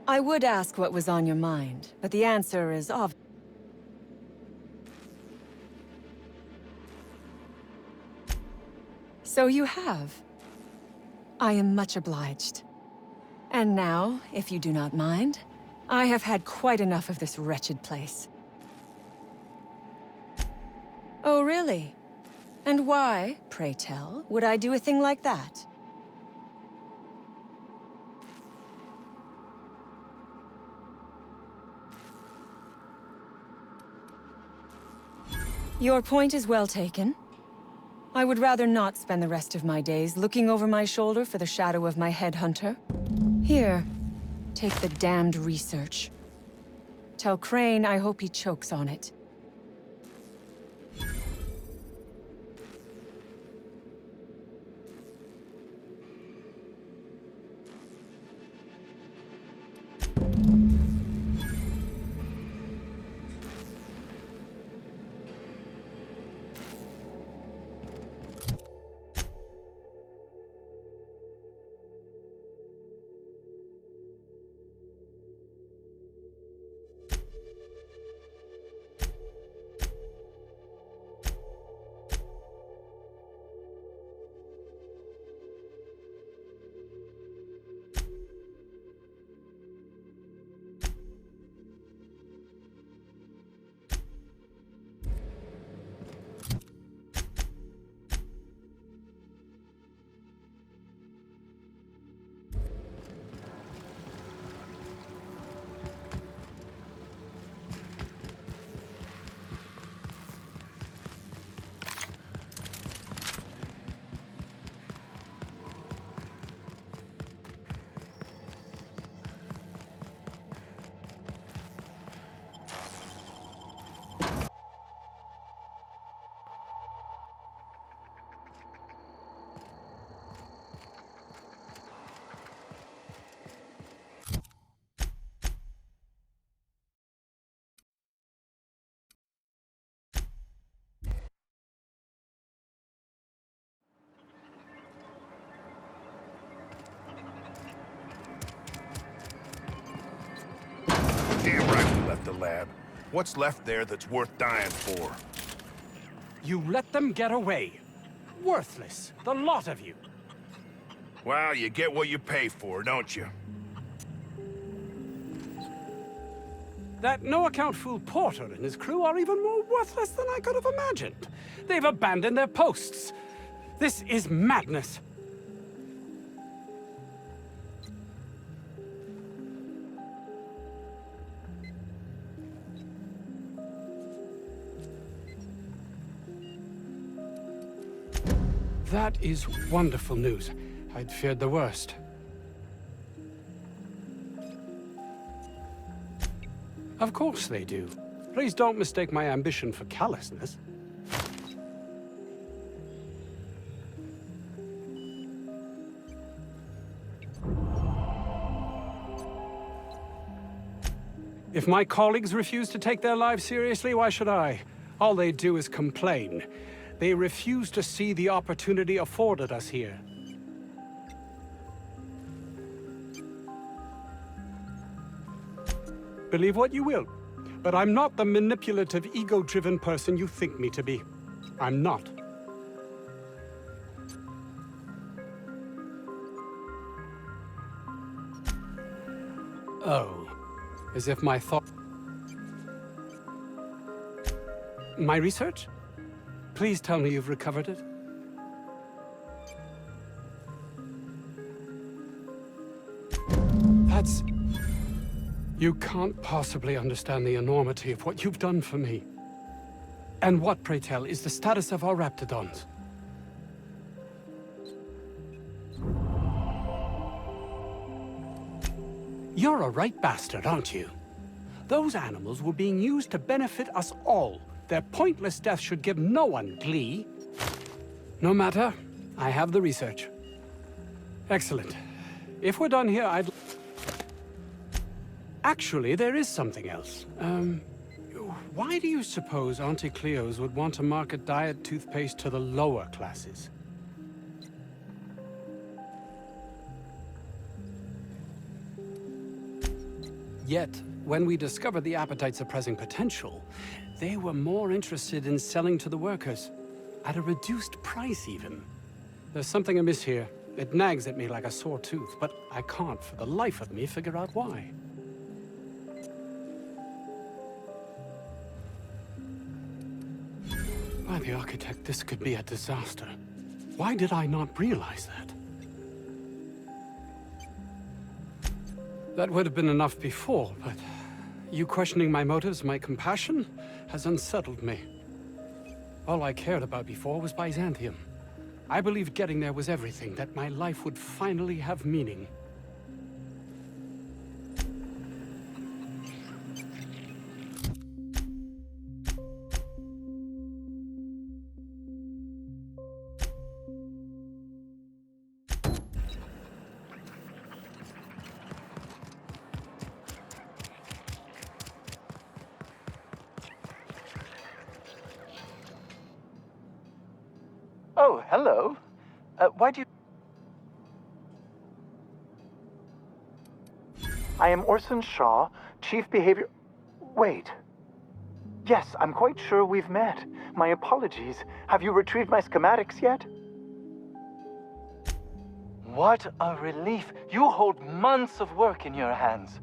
I would ask what was on your mind, but the answer is obvious. So you have. I am much obliged. And now, if you do not mind, I have had quite enough of this wretched place. Oh, really? And why, pray tell, would I do a thing like that? Your point is well taken. I would rather not spend the rest of my days looking over my shoulder for the shadow of my headhunter. Here, take the damned research. Tell Crane I hope he chokes on it. Damn right we left the lab. What's left there that's worth dying for? You let them get away. Worthless, the lot of you. Well, you get what you pay for, don't you? That no-account fool Porter and his crew are even more worthless than I could have imagined. They've abandoned their posts. This is madness. That is wonderful news. I'd feared the worst. Of course they do. Please don't mistake my ambition for callousness. If my colleagues refuse to take their lives seriously, why should I? All they do is complain. They refuse to see the opportunity afforded us here. Believe what you will, but I'm not the manipulative, ego-driven person you think me to be. I'm not. Oh, as if my thought... My research? Please tell me you've recovered it. That's... You can't possibly understand the enormity of what you've done for me. And what, pray tell, is the status of our raptidons? You're a right bastard, aren't you? Those animals were being used to benefit us all. Their pointless death should give no one glee. No matter, I have the research. Excellent. If we're done here, I'd... Actually, there is something else. Why do you suppose Auntie Cleo's would want to market diet toothpaste to the lower classes? Yet, when we discovered the appetite's suppressing potential, they were more interested in selling to the workers, at a reduced price even. There's something amiss here. It nags at me like a sore tooth, but I can't for the life of me figure out why. By the architect, this could be a disaster. Why did I not realize that? That would have been enough before, but you questioning my motives, my compassion, has unsettled me. All I cared about before was Byzantium. I believed getting there was everything, that my life would finally have meaning. Oh, hello. Why do you... I am Orson Shaw, Chief Behavior... Wait. Yes, I'm quite sure we've met. My apologies. Have you retrieved my schematics yet? What a relief. You hold months of work in your hands.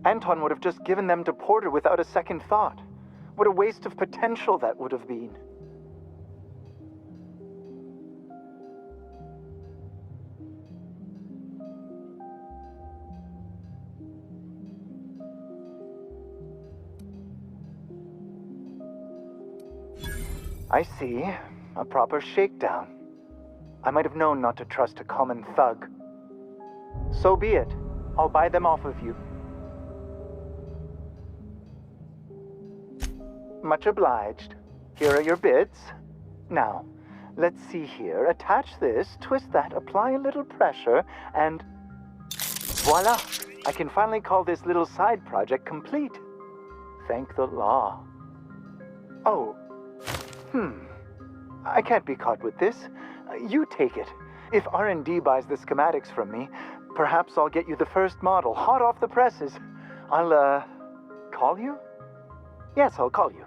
Anton would have just given them to Porter without a second thought. What a waste of potential that would have been. I see. A proper shakedown. I might have known not to trust a common thug. So be it. I'll buy them off of you. Much obliged. Here are your bids. Now, let's see here. Attach this, twist that, apply a little pressure, and voila! I can finally call this little side project complete. Thank the law. Oh, I can't be caught with this. You take it. If R&D buys the schematics from me, perhaps I'll get you the first model, hot off the presses. I'll, call you? Yes, I'll call you.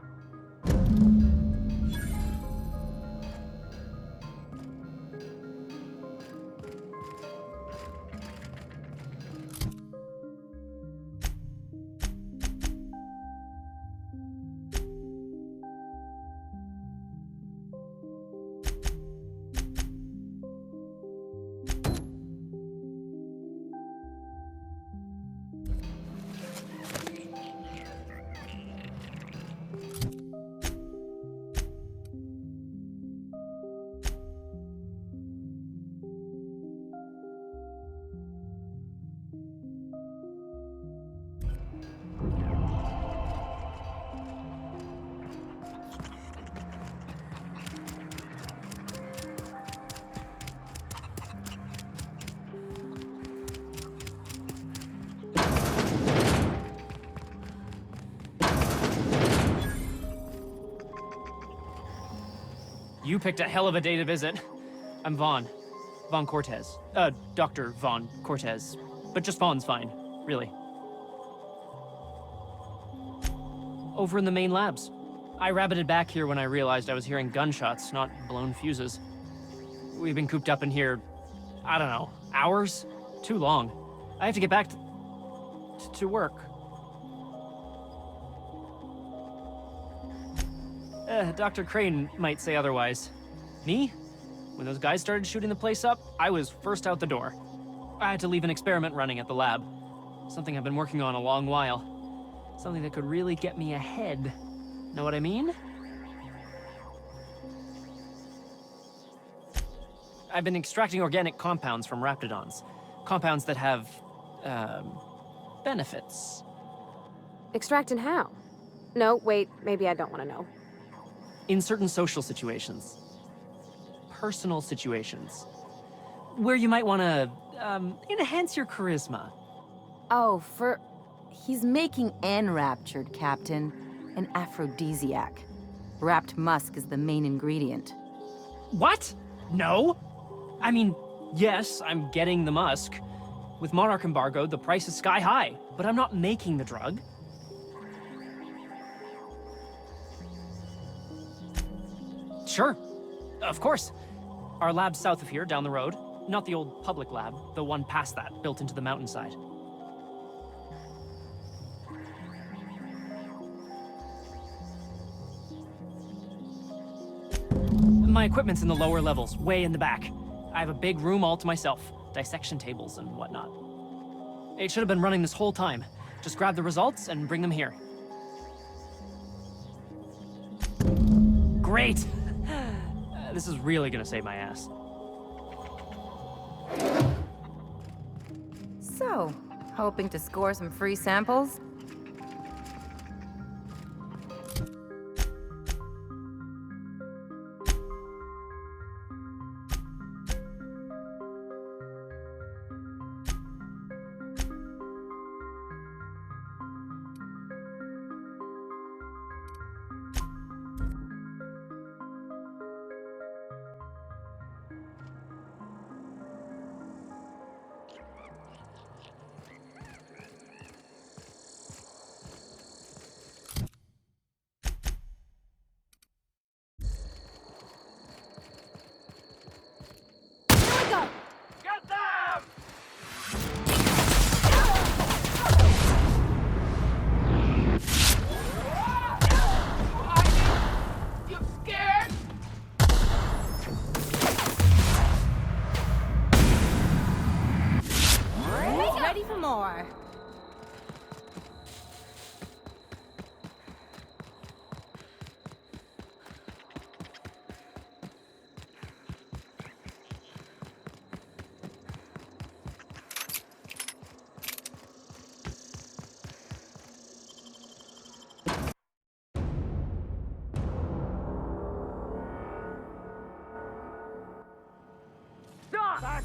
You picked a hell of a day to visit. I'm Vaughn. Vaughn Cortez. Dr. Vaughn Cortez. But just Vaughn's fine, really. Over in the main labs. I rabbited back here when I realized I was hearing gunshots, not blown fuses. We've been cooped up in here, I don't know, hours? Too long. I have to get back to work. Dr. Crane might say otherwise. Me? When those guys started shooting the place up, I was first out the door. I had to leave an experiment running at the lab. Something I've been working on a long while. Something that could really get me ahead. Know what I mean? I've been extracting organic compounds from raptidons. Compounds that have, benefits. Extracting how? No, wait, maybe I don't want to know. In certain social situations. Personal situations. Where you might want to, enhance your charisma. Oh, he's making enraptured, Captain. An aphrodisiac. Wrapped musk is the main ingredient. What? No? I mean, yes, I'm getting the musk. With Monarch embargo, the price is sky high, but I'm not making the drug. Sure, of course. Our lab's south of here, down the road. Not the old public lab, the one past that, built into the mountainside. My equipment's in the lower levels, way in the back. I have a big room all to myself, dissection tables and whatnot. It should have been running this whole time. Just grab the results and bring them here. Great! This is really gonna save my ass. So, hoping to score some free samples? Ready for more.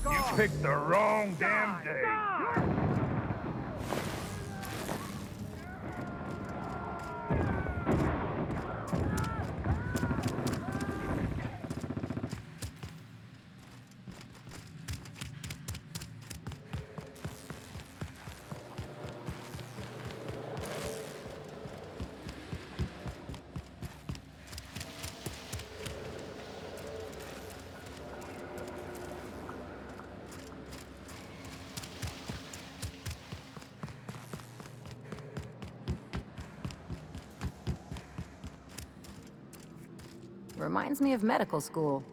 You picked the wrong damn day. Reminds me of medical school.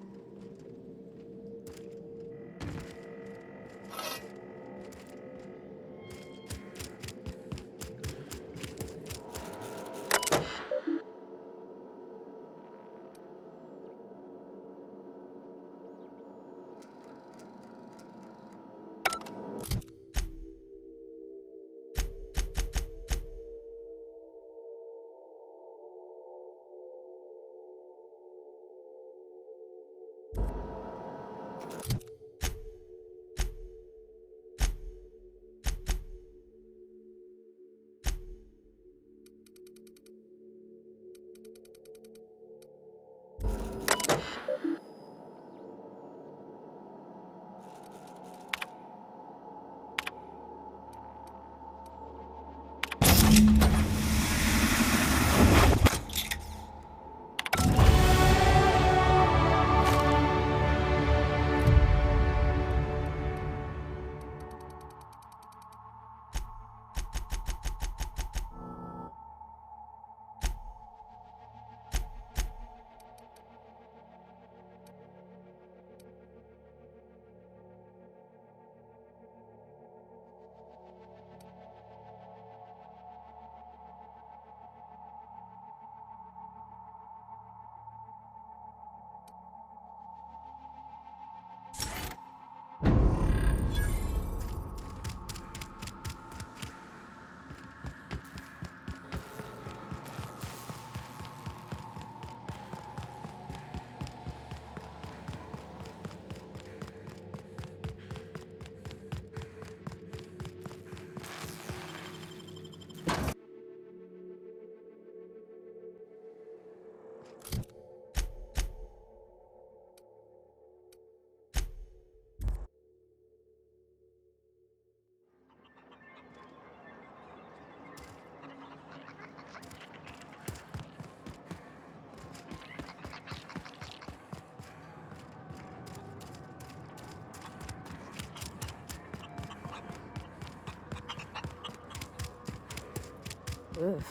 Ugh.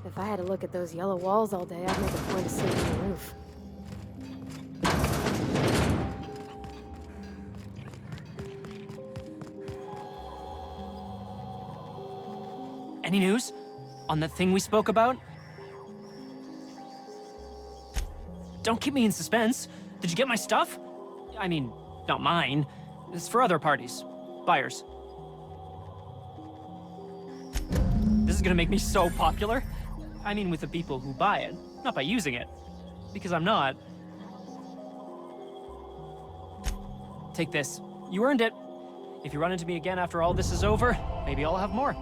If I had to look at those yellow walls all day, I'd make a point of sleeping on the roof. Any news? On the thing we spoke about? Don't keep me in suspense. Did you get my stuff? I mean, not mine. It's for other parties. Buyers. This is gonna make me so popular. I mean with the people who buy it, not by using it. Because I'm not. Take this. You earned it. If you run into me again after all this is over, maybe I'll have more.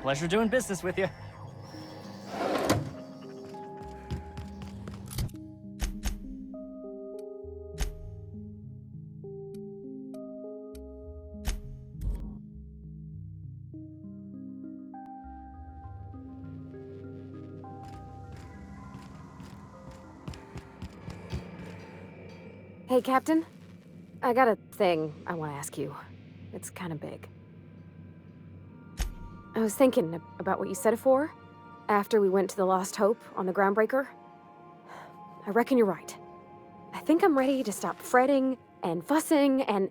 Pleasure doing business with you. Hey, Captain. I got a thing I want to ask you. It's kind of big. I was thinking about what you said before, after we went to the Lost Hope on the Groundbreaker. I reckon you're right. I think I'm ready to stop fretting and fussing and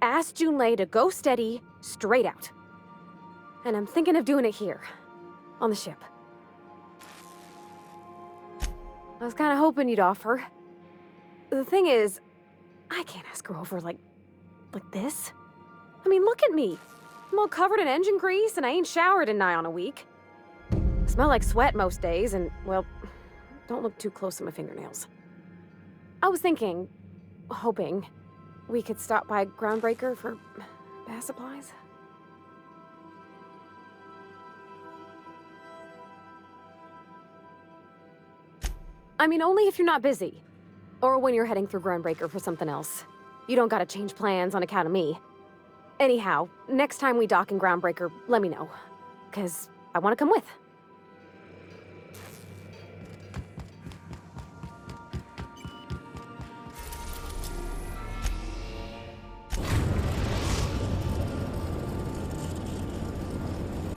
ask Junlei to go steady, straight out. And I'm thinking of doing it here, on the ship. I was kind of hoping you'd offer. The thing is, I can't ask her over like this. I mean, look at me. I'm all covered in engine grease and I ain't showered in nigh on a week. I smell like sweat most days and, well, don't look too close at my fingernails. I was thinking, hoping, we could stop by Groundbreaker for bath supplies. I mean, only if you're not busy. Or when you're heading through Groundbreaker for something else. You don't gotta change plans on account of me. Anyhow, next time we dock in Groundbreaker, let me know. 'Cause I wanna come with.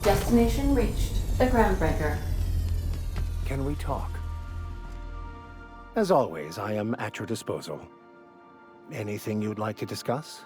Destination reached. The Groundbreaker. Can we talk? As always, I am at your disposal. Anything you'd like to discuss?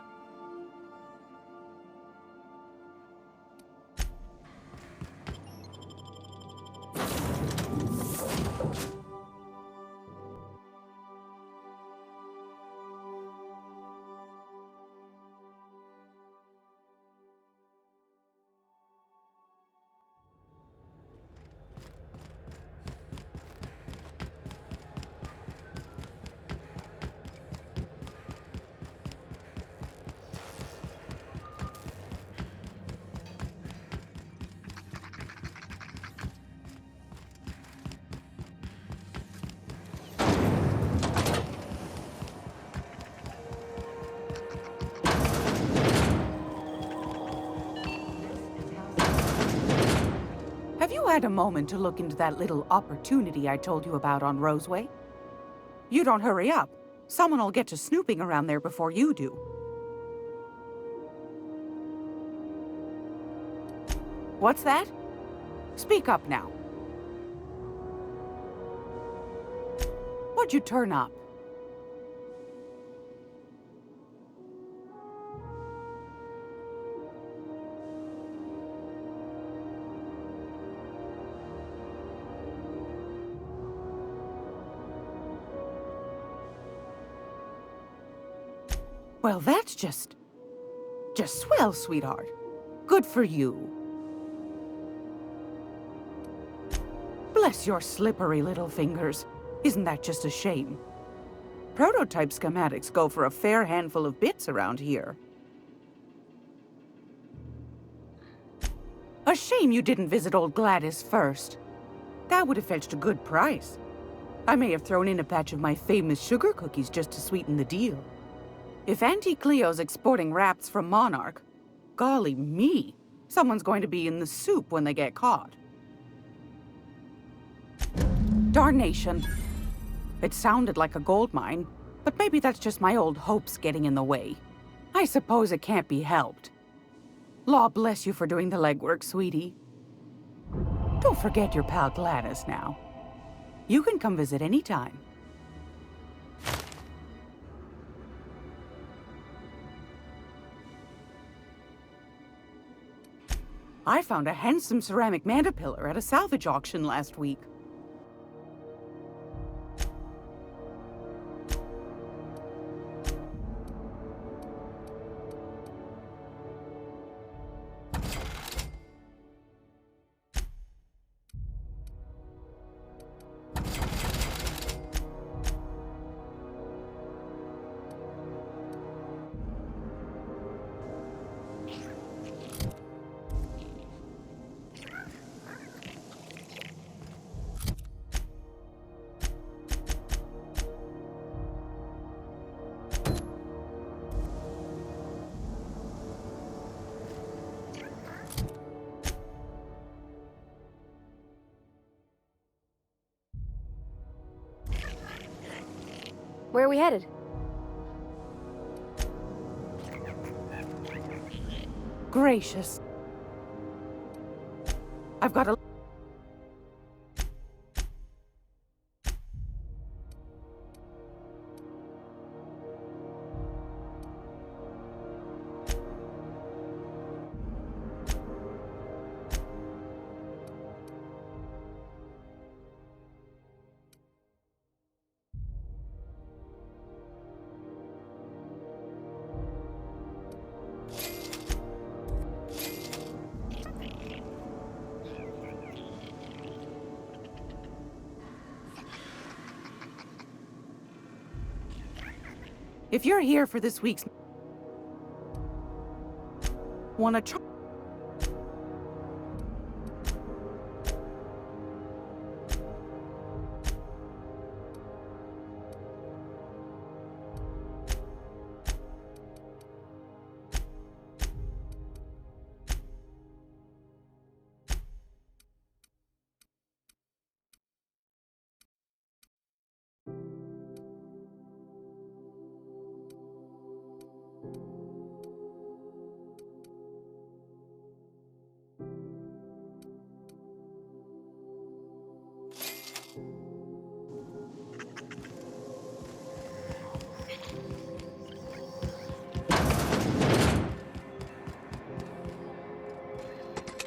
Have you had a moment to look into that little opportunity I told you about on Roseway? You don't hurry up. Someone will get to snooping around there before you do. What's that? Speak up now. What'd you turn up? Well, that's just swell, sweetheart. Good for you. Bless your slippery little fingers. Isn't that just a shame? Prototype schematics go for a fair handful of bits around here. A shame you didn't visit old Gladys first. That would have fetched a good price. I may have thrown in a batch of my famous sugar cookies just to sweeten the deal. If Auntie Cleo's exporting wraps from Monarch, golly me, someone's going to be in the soup when they get caught. Darnation. It sounded like a gold mine, but maybe that's just my old hopes getting in the way. I suppose it can't be helped. Law bless you for doing the legwork, sweetie. Don't forget your pal Gladys now. You can come visit anytime. I found a handsome ceramic mandapillar at a salvage auction last week. Where are we headed? Gracious. I've got a... If you're here for this week's... Wanna try...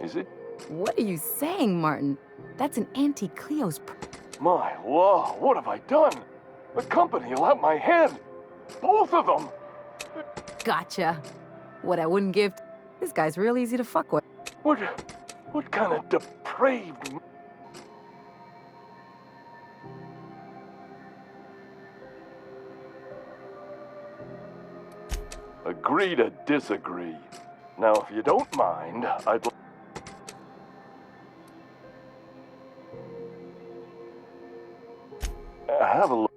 Is it? What are you saying, Martin? That's an Auntie Cleo's... My law, what have I done? The company will have my head. Both of them. Gotcha. What I wouldn't give... This guy's real easy to fuck with. What kind of depraved... Agree to disagree. Now, if you don't mind, I'd... Have a look.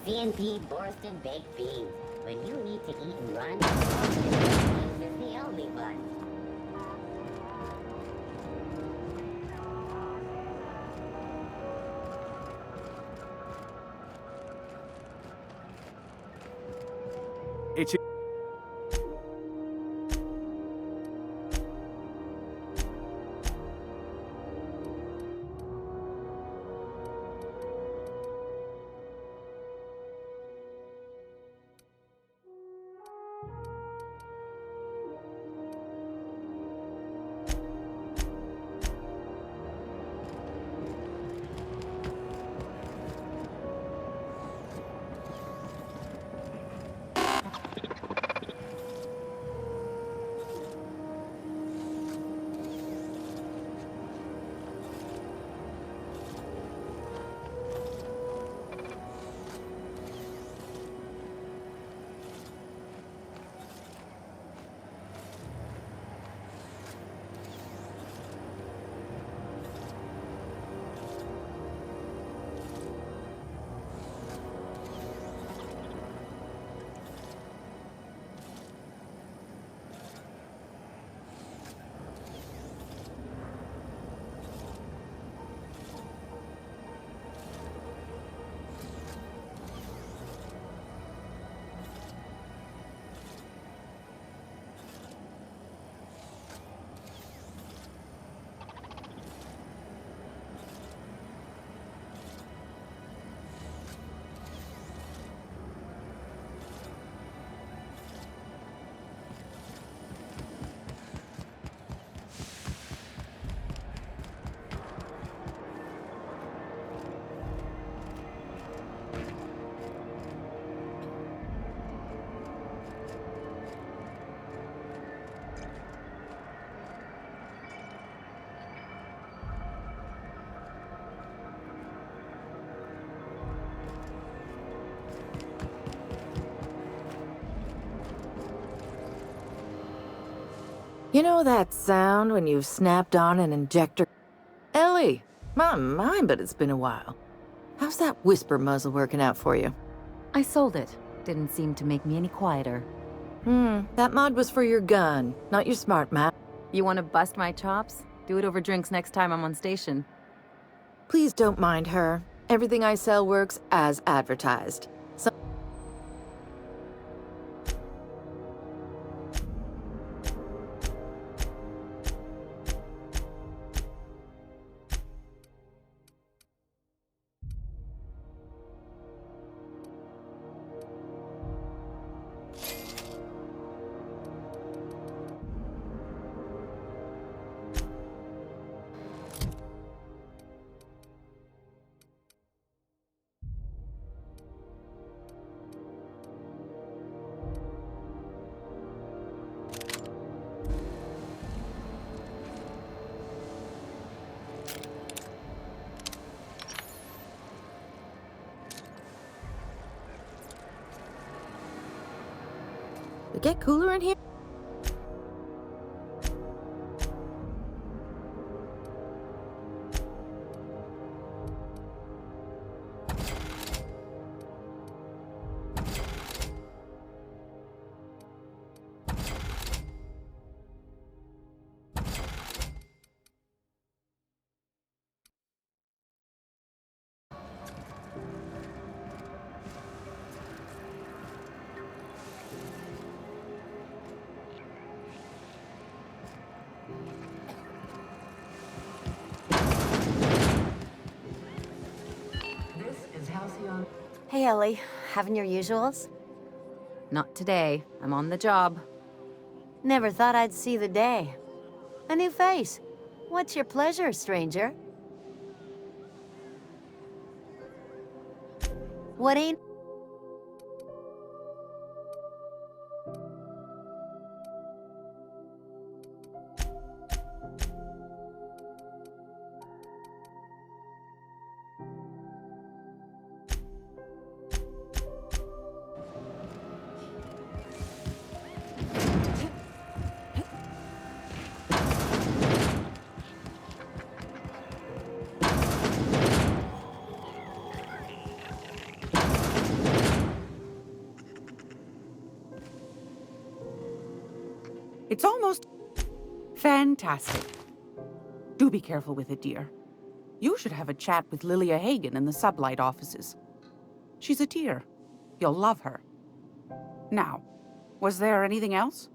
CNP Borston baked beans. When you need to eat and run, Borston baked beans is the only one. It's You know that sound when you've snapped on an injector? Ellie, my mind, but it's been a while. How's that whisper muzzle working out for you? I sold it. Didn't seem to make me any quieter. That mod was for your gun, not your smart map. You want to bust my chops? Do it over drinks next time I'm on station. Please don't mind her. Everything I sell works as advertised. It get cooler in here? Hey, Ellie. Having your usuals? Not today. I'm on the job. Never thought I'd see the day. A new face. What's your pleasure, stranger? What ain't... It's almost fantastic. Do be careful with it, dear. You should have a chat with Lilia Hagen in the Sublight offices. She's a dear. You'll love her. Now, was there anything else?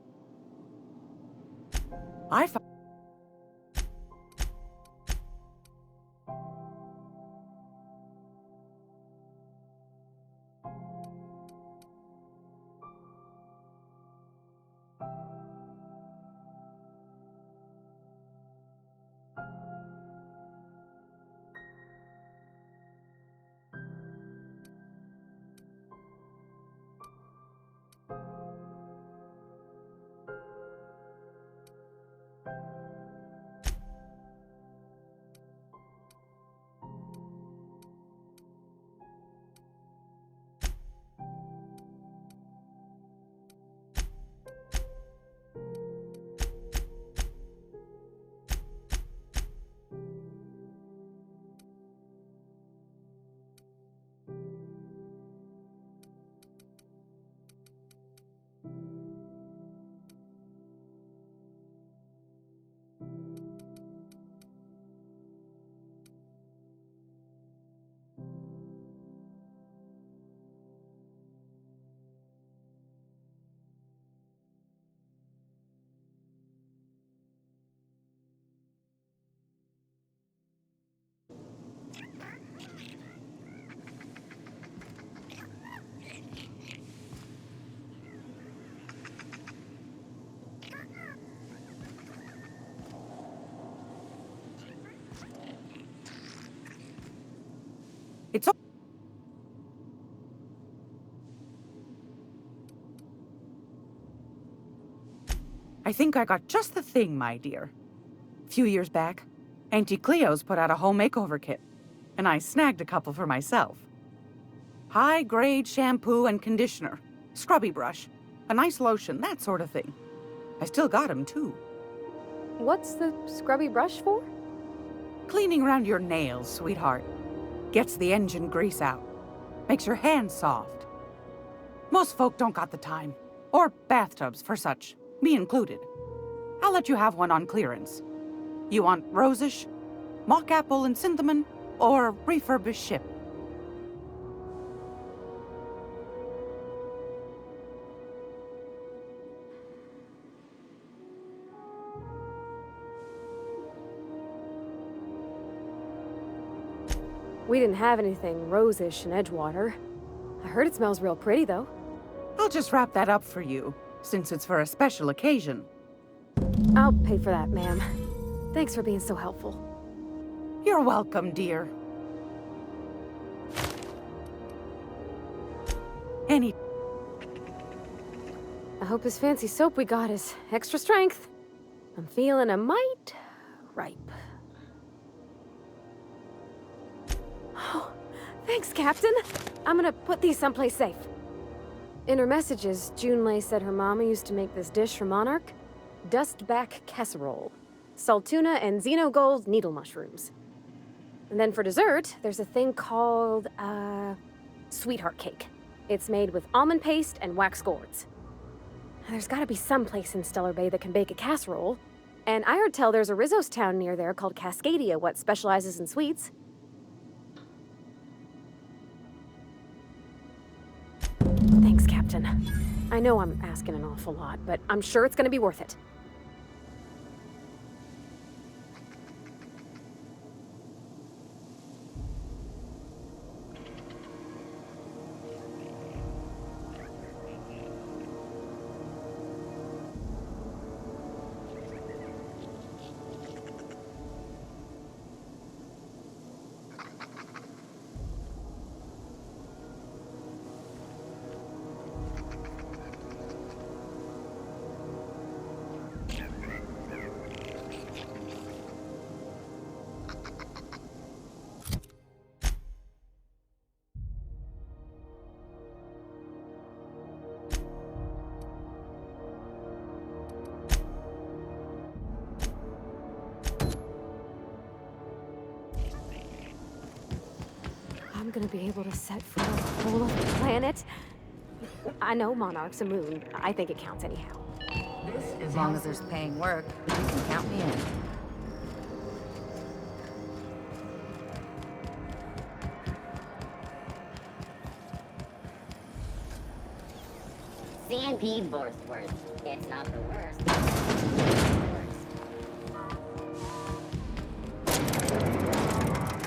It's all... I think I got just the thing, my dear. A few years back, Auntie Cleo's put out a home makeover kit, and I snagged a couple for myself. High-grade shampoo and conditioner, scrubby brush, a nice lotion, that sort of thing. I still got 'em, too. What's the scrubby brush for? Cleaning around your nails, sweetheart. Gets the engine grease out. Makes your hands soft. Most folk don't got the time. Or bathtubs for such, me included. I'll let you have one on clearance. You want rosish, mock apple and cinnamon, or refurbished ship? We didn't have anything rosish in Edgewater. I heard it smells real pretty, though. I'll just wrap that up for you, since it's for a special occasion. I'll pay for that, ma'am. Thanks for being so helpful. You're welcome, dear. I hope this fancy soap we got is extra strength. I'm feeling a mite ripe. Oh, thanks, Captain. I'm gonna put these someplace safe. In her messages, Junlei said her mama used to make this dish for Monarch. Dustback casserole. Salt tuna and xenogold needle mushrooms. And then for dessert, there's a thing called, sweetheart cake. It's made with almond paste and wax gourds. There's gotta be some place in Stellar Bay that can bake a casserole. And I heard tell there's a Rizzo's town near there called Cascadia what specializes in sweets. Thanks, Captain. I know I'm asking an awful lot, but I'm sure it's gonna be worth it. I'm gonna be able to set free a whole other planet. I know Monarch's a moon. I think it counts anyhow. As long as there's paying work, you can count me in. CNP Borstworth. It's not the worst.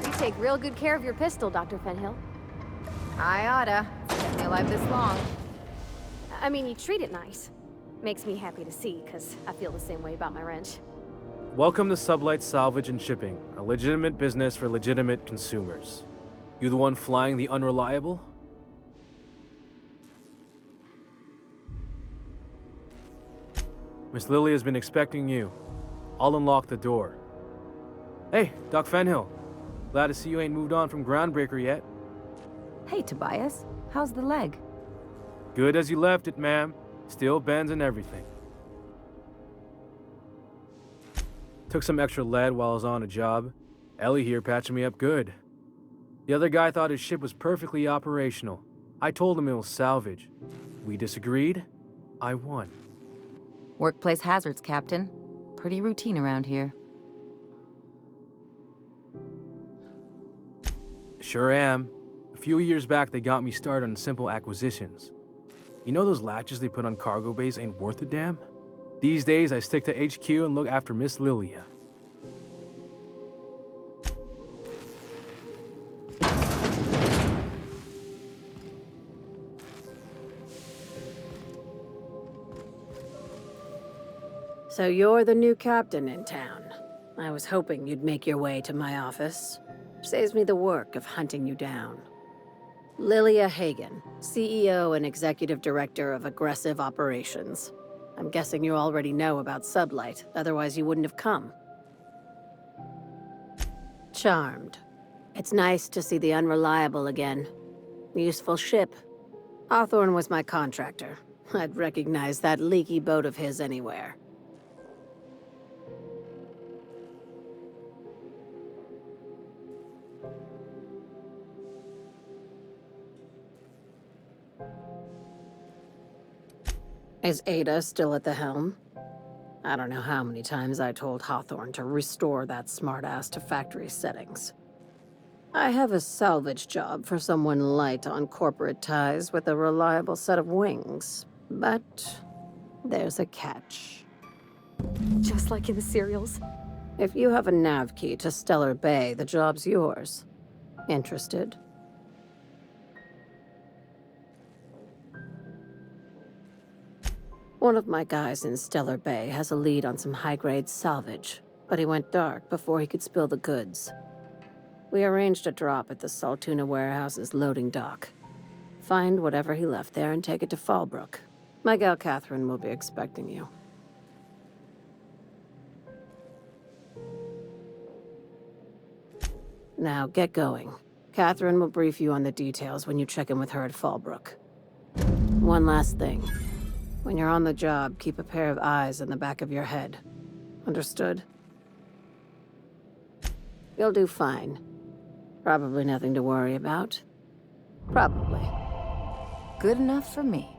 You take real good care of your pistol, Dr. Fenhill. I oughta. It's kept me alive this long. I mean, you treat it nice. Makes me happy to see, because I feel the same way about my wrench. Welcome to Sublight Salvage and Shipping, a legitimate business for legitimate consumers. You the one flying the unreliable? Miss Lily has been expecting you. I'll unlock the door. Hey, Doc Fenhill. Glad to see you ain't moved on from Groundbreaker yet. Hey, Tobias. How's the leg? Good as you left it, ma'am. Still bends and everything. Took some extra lead while I was on a job. Ellie here patching me up good. The other guy thought his ship was perfectly operational. I told him it was salvage. We disagreed. I won. Workplace hazards, Captain. Pretty routine around here. Sure am. A few years back, they got me started on simple acquisitions. You know those latches they put on cargo bays ain't worth a damn? These days, I stick to HQ and look after Miss Lilia. So you're the new captain in town. I was hoping you'd make your way to my office. Saves me the work of hunting you down. Lilia Hagen, CEO and Executive Director of Aggressive Operations. I'm guessing you already know about Sublight, otherwise you wouldn't have come. Charmed. It's nice to see the Unreliable again. Useful ship. Hawthorne was my contractor. I'd recognize that leaky boat of his anywhere. Is Ada still at the helm? I don't know how many times I told Hawthorne to restore that smartass to factory settings. I have a salvage job for someone light on corporate ties with a reliable set of wings, but there's a catch. Just like in the serials? If you have a nav key to Stellar Bay, the job's yours. Interested? One of my guys in Stellar Bay has a lead on some high-grade salvage, but he went dark before he could spill the goods. We arranged a drop at the Saltuna warehouse's loading dock. Find whatever he left there and take it to Fallbrook. My gal Catherine will be expecting you. Now, get going. Catherine will brief you on the details when you check in with her at Fallbrook. One last thing. When you're on the job, keep a pair of eyes in the back of your head. Understood? You'll do fine. Probably nothing to worry about. Probably. Good enough for me.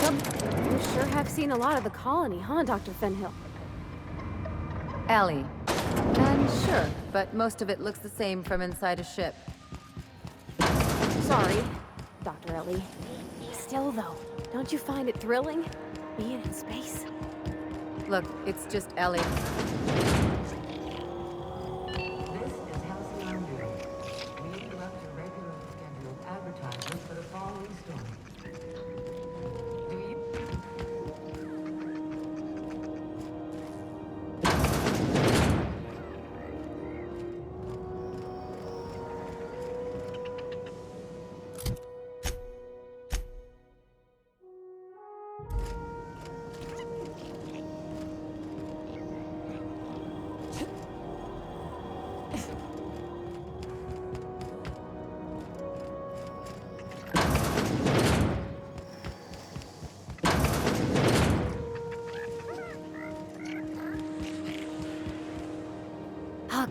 You sure have seen a lot of the colony, huh, Dr. Fenhill? Ellie. And sure, but most of it looks the same from inside a ship. Sorry, Dr. Ellie. Still, though, don't you find it thrilling? Being in space? Look, it's just Ellie.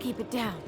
keep it down.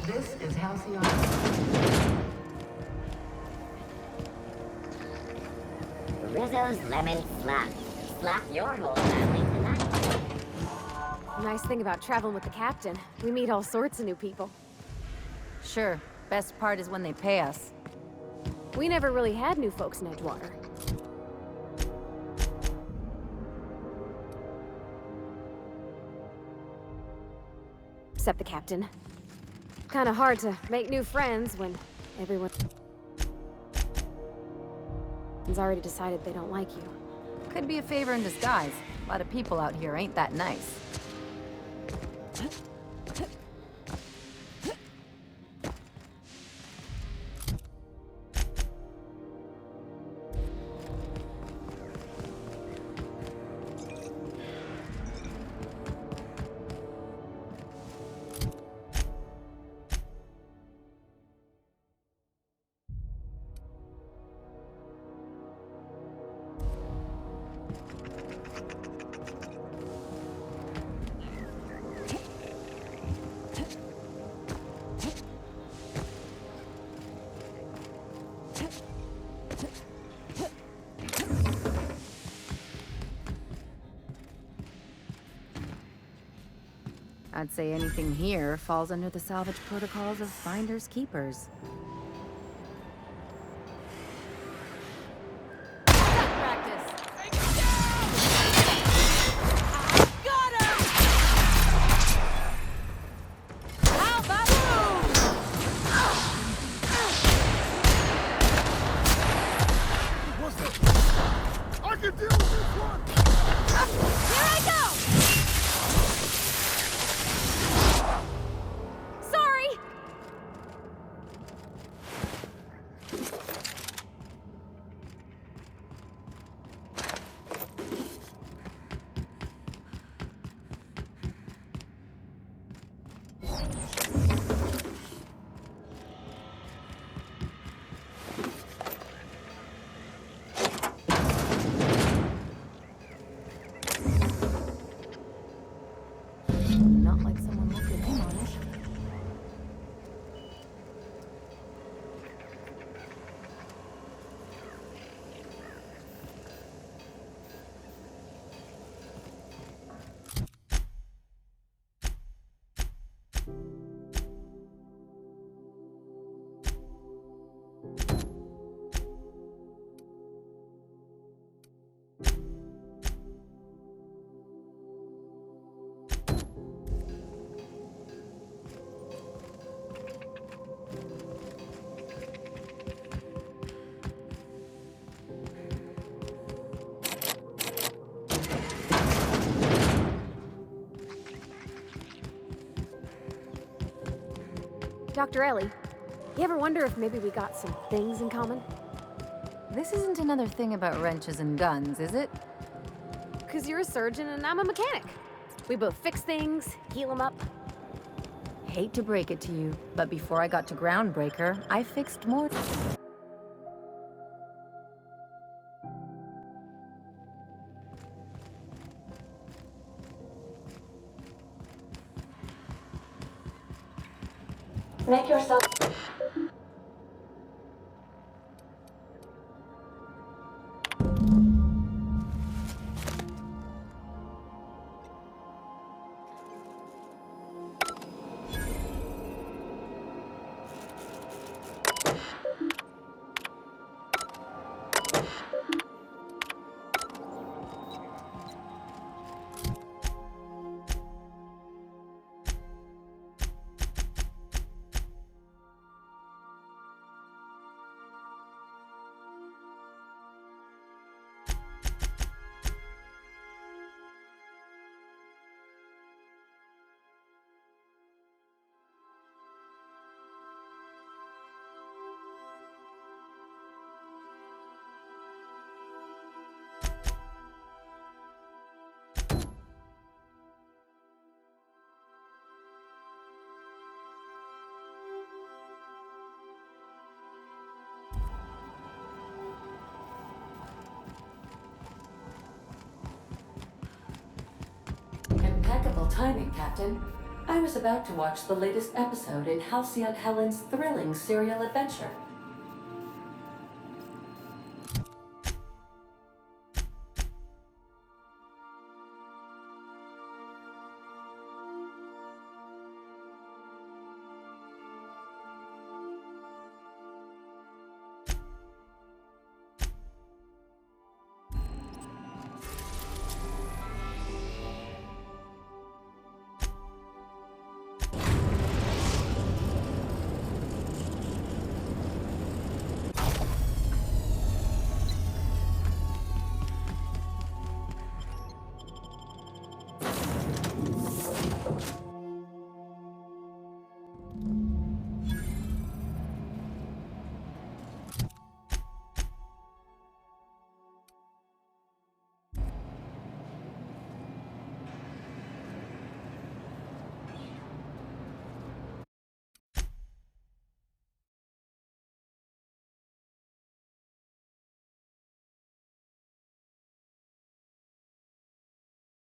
This is Halcyon. Rizzo's lemon slap. Slap your whole family tonight. Nice thing about traveling with the captain. We meet all sorts of new people. Sure. Best part is when they pay us. We never really had new folks in Edgewater. Except the captain. Kinda hard to make new friends when everyone's already decided they don't like you. Could be a favor in disguise. A lot of people out here ain't that nice. I'd say anything here falls under the salvage protocols of finders keepers. Not like someone looked at him on it. Dr. Ellie, you ever wonder if maybe we got some things in common? This isn't another thing about wrenches and guns, is it? 'Cause you're a surgeon and I'm a mechanic. We both fix things, heal them up. Hate to break it to you, but before I got to Groundbreaker, I fixed more. Make yourself... Impeccable timing, Captain. I was about to watch the latest episode in Halcyon Helen's thrilling serial adventure.